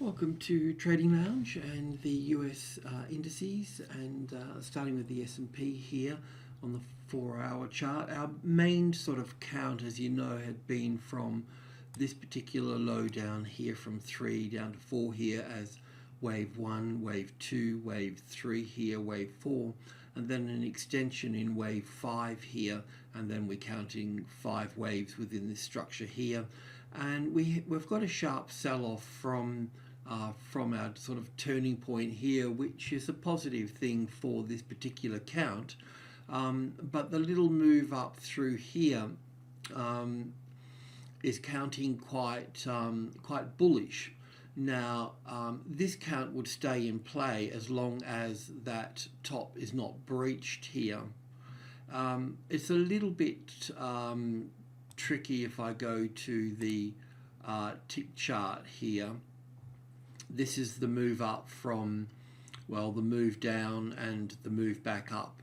Welcome to Trading Lounge and the US indices, and starting with the S&P here on the 4-hour chart. Our main sort of count, as you know, had been from this particular low down here from 3 down to 4 here as wave 1, wave 2, wave 3 here, wave 4, and then an extension in wave 5 here, and then we're counting 5 waves within this structure here. And we've got a sharp sell-off from our sort of turning point here, which is a positive thing for this particular count. But the little move up through here is counting quite bullish. Now, this count would stay in play as long as that top is not breached here. It's a little bit tricky if I go to the tick chart here. This is the move up from, well, the move down and the move back up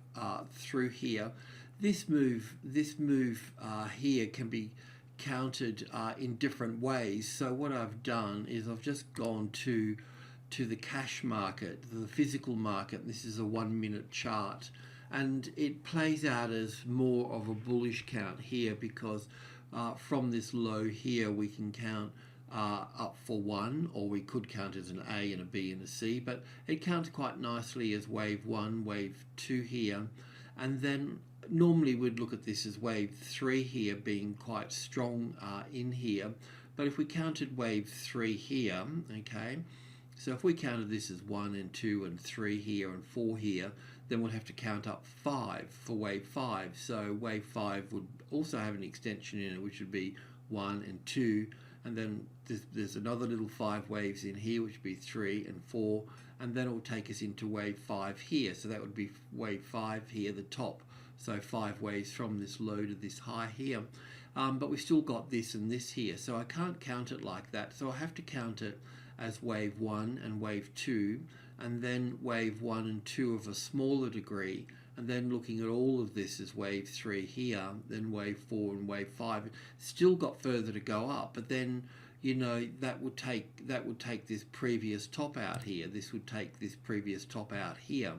through here. This move here can be counted in different ways. So what I've done is I've just gone to the cash market, the physical market. This is a 1-minute chart, and it plays out as more of a bullish count here because from this low here we can count up for 1, or we could count as an A and a B and a C, but it counts quite nicely as wave 1, wave 2 here, and then normally we'd look at this as wave 3 here being quite strong in here. But if we counted wave 3 here, okay, so if we counted this as 1 and 2 and 3 here and 4 here, then we'll have to count up 5 for wave 5. So wave 5 would also have an extension in it, which would be 1 and 2, and then there's another little 5 waves in here, which would be 3 and 4, and then it will take us into wave 5 here. So that would be wave 5 here, the top. So 5 waves from this low to this high here. But we've still got this and this here, so I can't count it like that. So I have to count it as wave 1 and wave 2, and then wave 1 and 2 of a smaller degree, and then looking at all of this as wave 3 here, then wave 4 and wave 5. Still got further to go up, but then, you know, that would take this previous top out here. This would take this previous top out here.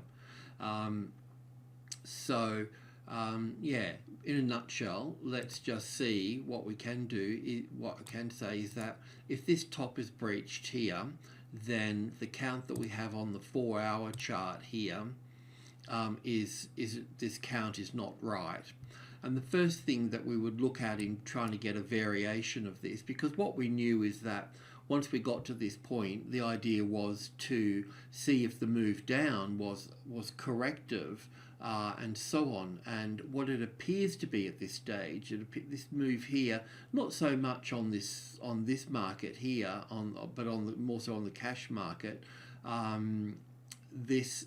Yeah, in a nutshell, let's just see what we can do. What I can say is that if this top is breached here, then the count that we have on the 4-hour chart here is this count is not right. And the first thing that we would look at in trying to get a variation of this, because what we knew is that once we got to this point, the idea was to see if the move down was corrective and so on. And what it appears to be at this stage, this move here, not so much on this market here, but more so on the cash market. This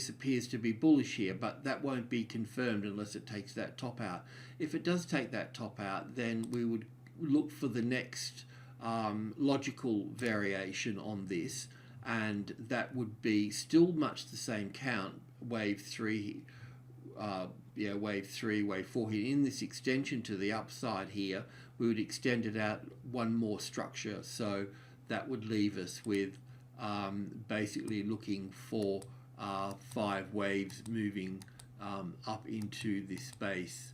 appears to be bullish here, but that won't be confirmed unless it takes that top out. If it does take that top out, then we would look for the next logical variation on this, and that would be still much the same count, wave 3, wave 3, wave 4 here. In this extension to the upside here, we would extend it out one more structure, so that would leave us with basically looking for 5 waves moving up into this space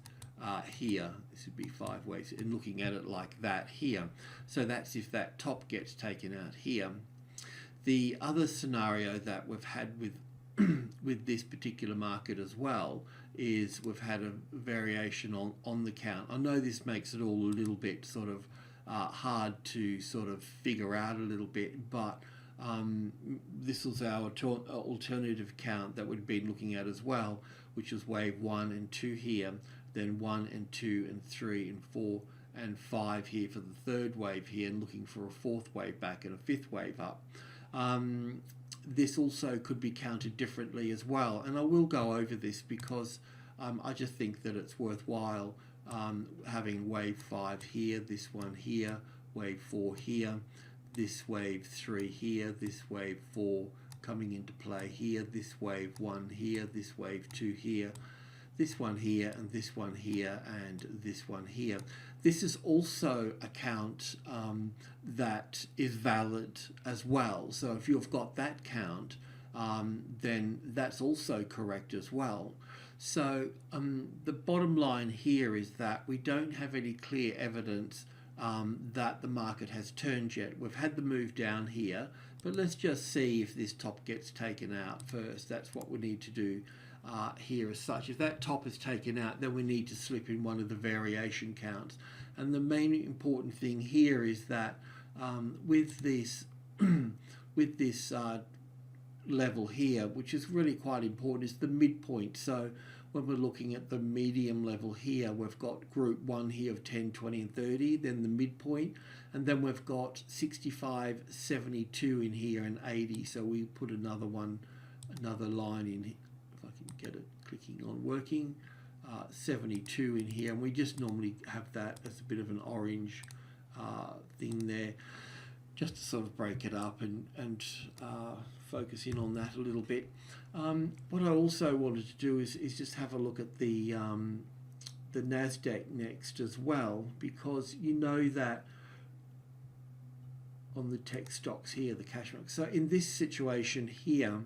here. This would be 5 waves, and looking at it like that here. So that's if that top gets taken out here. The other scenario that we've had with with this particular market as well is we've had a variation on the count. I know this makes it all a little bit sort of hard to sort of figure out a little bit, but this was our alternative count that we'd been looking at as well, which was wave 1 and 2 here, then 1 and 2 and 3 and 4 and 5 here for the third wave here, and looking for a 4th wave back and a 5th wave up. This also could be counted differently as well, and I will go over this because I just think that it's worthwhile having wave 5 here, this one here, wave 4 here, this wave 3 here, this wave 4 coming into play here, this wave 1 here, this wave 2 here, this one here, and this one here, and this one here. This is also a count that is valid as well. So if you've got that count, then that's also correct as well. So the bottom line here is that we don't have any clear evidence that the market has turned yet. We've had the move down here, but let's just see if this top gets taken out first. That's what we need to do here as such. If that top is taken out, then we need to slip in one of the variation counts. And the main important thing here is that with this with this level here, which is really quite important, is the midpoint. So when we're looking at the medium level here, we've got group 1 here of 10, 20 and 30, then the midpoint, and then we've got 65, 72 in here and 80. So we put another line in here, if I can get it clicking on working, 72 in here, and we just normally have that as a bit of an orange thing there, just to sort of break it up and focus in on that a little bit. What I also wanted to do is just have a look at the NASDAQ next as well, because you know that on the tech stocks here, the cash market. So in this situation here,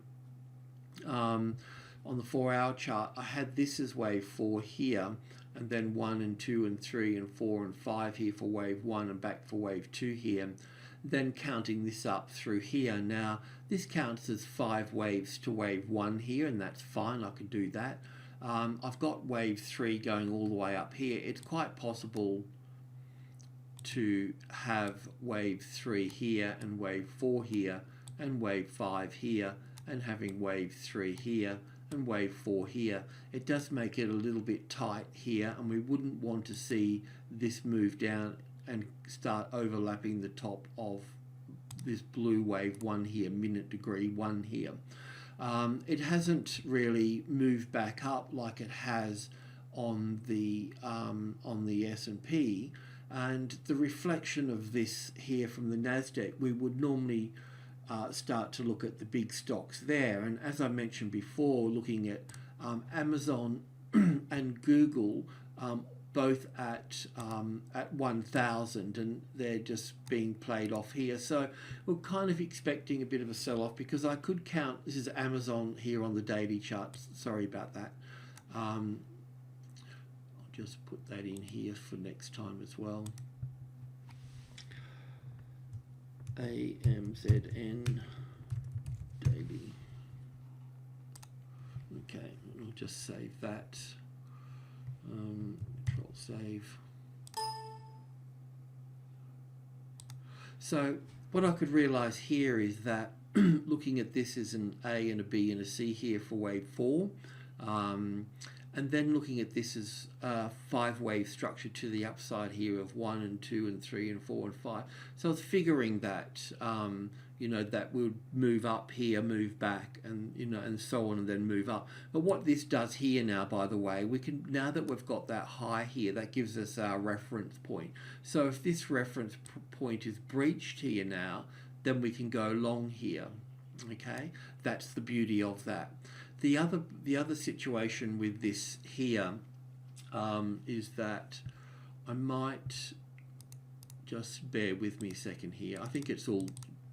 on the 4-hour chart, I had this as wave 4 here, and then 1 and 2 and 3 and 4 and 5 here for wave 1 and back for wave 2 here. Then counting this up through here. Now this counts as 5 waves to wave 1 here, and that's fine, I can do that. I've got wave 3 going all the way up here. It's quite possible to have wave 3 here and wave 4 here and wave 5 here and having wave 3 here and wave 4 here. It does make it a little bit tight here, and we wouldn't want to see this move down and start overlapping the top of this blue wave 1 here, minute degree 1 here. It hasn't really moved back up like it has on the S&P, and the reflection of this here from the NASDAQ, we would normally start to look at the big stocks there. And as I mentioned before, looking at Amazon and Google, both at 1,000, and they're just being played off here. So we're kind of expecting a bit of a sell-off, because I could count, this is Amazon here on the daily chart, sorry about that. I'll just put that in here for next time as well. AMZN daily. Okay, I'll just save that. Control save. So what I could realize here is that looking at this as an A and a B and a C here for wave 4, and then looking at this as a 5-wave structure to the upside here of 1 and 2 and 3 and 4 and 5. So I was figuring that you know, that would move up here, move back, and you know, and so on, and then move up. But what this does here now, by the way, we can, now that we've got that high here, that gives us our reference point. So if this reference point is breached here now, then we can go long here. Okay, that's the beauty of that. The other situation with this here is that I might just bear with me a second here. I think it's all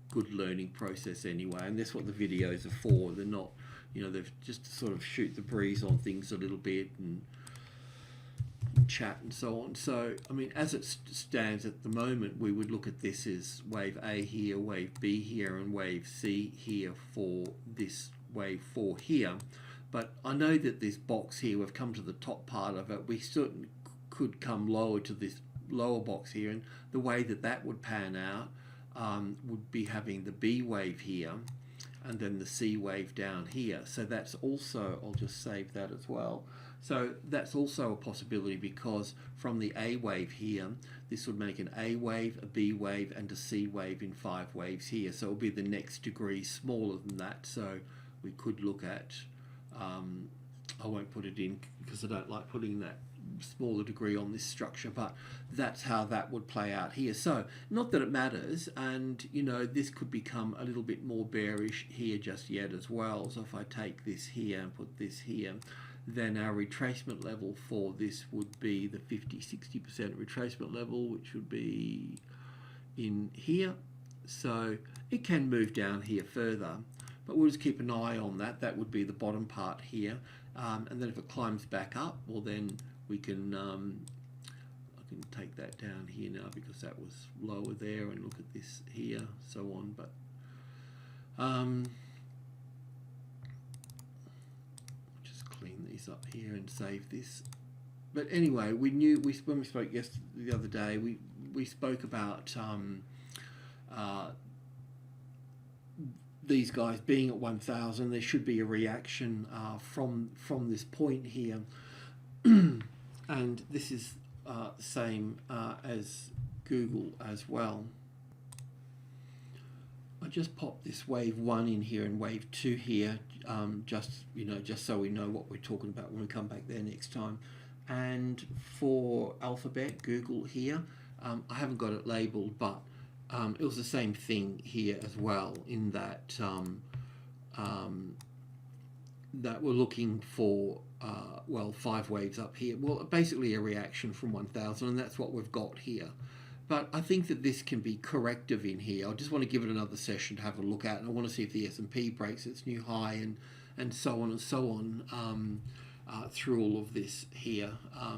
good learning process anyway, and that's what the videos are for. They're not, you know, they're just to sort of shoot the breeze on things a little bit and chat and so on. So, I mean, as it stands at the moment, we would look at this as wave A here, wave B here, and wave C here for this wave 4 here. But I know that this box here, we've come to the top part of it, we certainly could come lower to this lower box here, and the way that that would pan out would be having the B wave here and then the C wave down here. So that's also, I'll just save that as well. So that's also a possibility, because from the A wave here, this would make an A wave, a B wave, and a C wave in 5 waves here. So it'll be the next degree smaller than that. So we could look at, I won't put it in because I don't like putting that smaller degree on this structure, but that's how that would play out here. So not that it matters, and you know, this could become a little bit more bearish here just yet as well. So if I take this here and put this here, then our retracement level for this would be the 50-60% retracement level, which would be in here. So it can move down here further, but we'll just keep an eye on that. That would be the bottom part here, and then if it climbs back up, well then we can I can take that down here now because that was lower there, and look at this here, so on. But just clean these up here and save this. But anyway, we knew when we spoke the other day, we spoke about these guys being at 1,000. There should be a reaction from this point here, and this is the same as Google as well. I just popped this wave 1 in here and wave 2 here, just so we know what we're talking about when we come back there next time. And for Alphabet, Google here, I haven't got it labeled, but it was the same thing here as well, in that that we're looking for well, 5 waves up here. Well, basically a reaction from 1,000, and that's what we've got here. But I think that this can be corrective in here. I just want to give it another session to have a look at, and I want to see if the S&P breaks its new high and so on and so on through all of this here.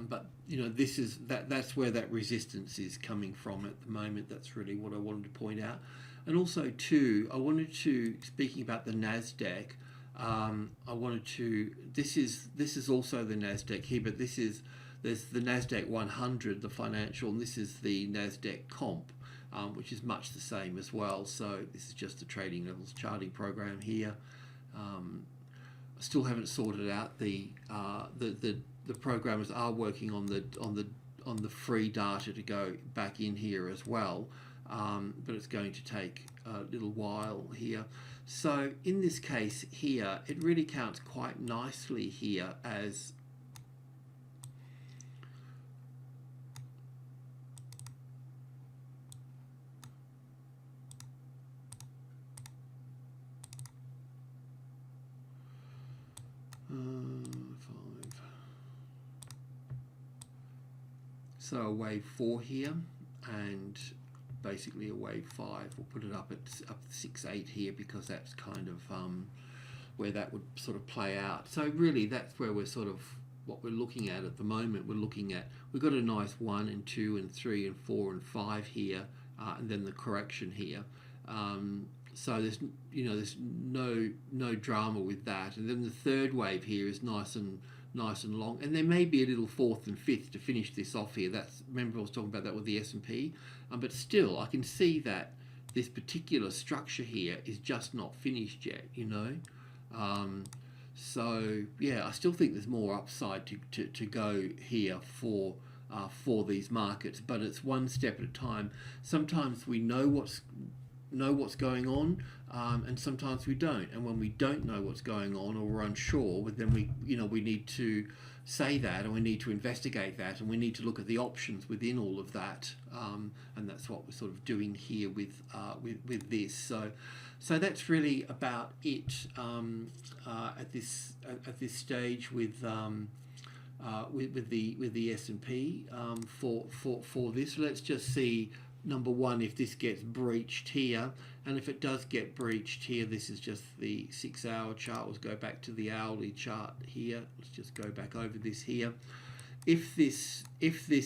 But this is that's where that resistance is coming from at the moment. That's really what I wanted to point out. And also too, I wanted to, speaking about the NASDAQ, I wanted to, this is also the NASDAQ here, but there's the NASDAQ 100, the financial, and this is the NASDAQ comp, which is much the same as well. So this is just the trading levels charting program here. I still haven't sorted out the programmers are working on the free data to go back in here as well, but it's going to take a little while here. So in this case here, it really counts quite nicely here as so a wave 4 here, and basically a wave 5. We'll put it up 6-8 here because that's kind of where that would sort of play out. So really, that's where we're sort of what we're looking at the moment. We've got a nice 1 and 2 and 3 and 4 and 5 here, and then the correction here. So there's no drama with that. And then the third wave here is nice and long, and there may be a little 4th and 5th to finish this off here. Remember I was talking about that with the S&P, but still I can see that this particular structure here is just not finished yet, so yeah, I still think there's more upside to go here for these markets, but it's one step at a time. Sometimes we know what's going on, and sometimes we don't. And when we don't know what's going on, or we're unsure, then we need to say that, and we need to investigate that, and we need to look at the options within all of that. And that's what we're sort of doing here with this. So that's really about it at this stage with the S&P for this. Let's just see. Number one, if this gets breached here, and if it does get breached here, this is just the 6-hour chart. Let's go back to the hourly chart here. Let's just go back over this here. If this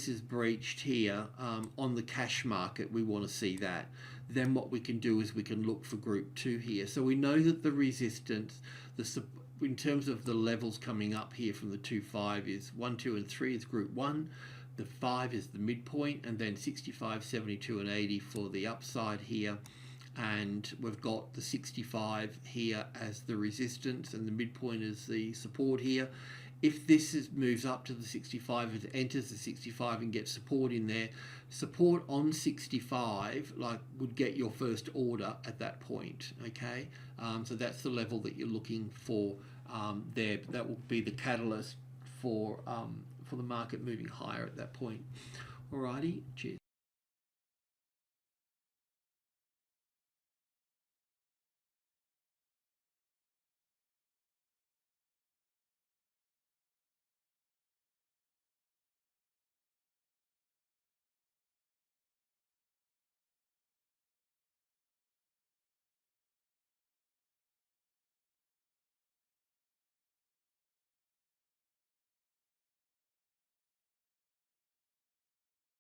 is breached here on the cash market, we want to see that. Then what we can do is we can look for group 2 here. So we know that the resistance, in terms of the levels coming up here from the 2-5 is 1, 2, and 3 is group 1. The 5 is the midpoint, and then 65, 72, and 80 for the upside here. And we've got the 65 here as the resistance, and the midpoint is the support here. If this moves up to the 65, it enters the 65 and gets support in there. Support on 65 would get your first order at that point, okay? So that's the level that you're looking for there. That will be the catalyst for the market moving higher at that point. Alrighty, cheers.